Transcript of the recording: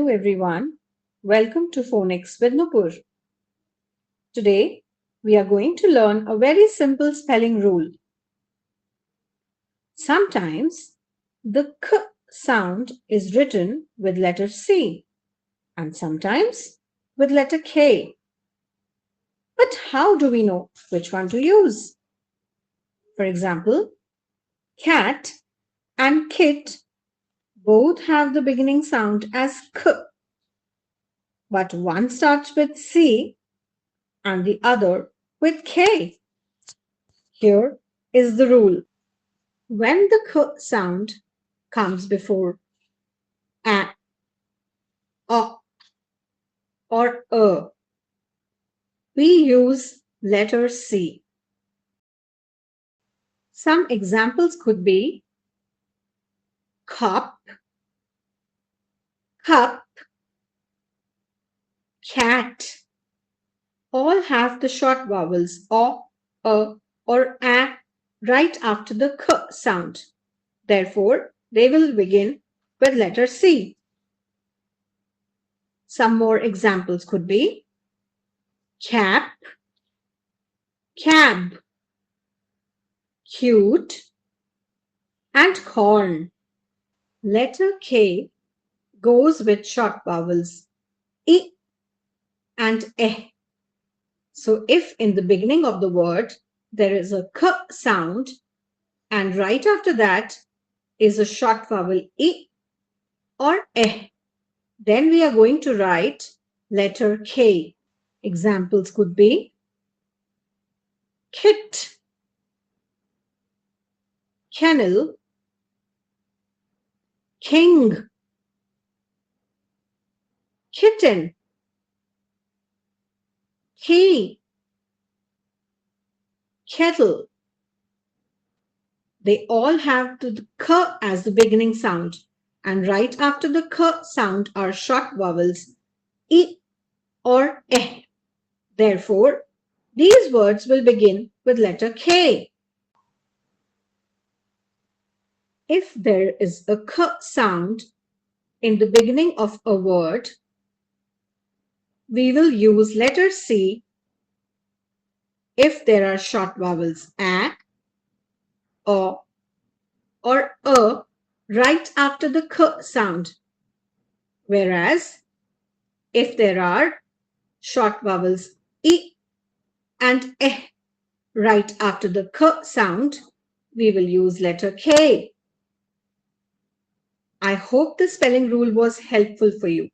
everyone. Welcome to Phonics with Nupur. Today, we are going to learn a very simple spelling rule. Sometimes the k sound is written with letter C and sometimes with letter K. But how do we know which one to use? For example, cat and kit both have the beginning sound as k, but one starts with C and the other with K. Here is the rule. When the k sound comes before a, o, or we use letter C. Some examples could be cup, cup, cat. All have the short vowels o, or a right after the k sound. Therefore, they will begin with letter C. Some more examples could be cap, cab, cute, and corn. Letter K goes with short vowels I and eh. So if in the beginning of the word there is a k sound and right after that is a short vowel I or eh, then we are going to write letter K. Examples could be kit, kennel, king, kitten, key, kettle. They all have the k as the beginning sound, and right after the k sound are short vowels I or eh. Therefore, these words will begin with letter K. If there is a k sound in the beginning of a word, we will use letter C if there are short vowels a, o, or right after the k sound. Whereas, if there are short vowels I and eh right after the k sound, we will use letter K. I hope the spelling rule was helpful for you.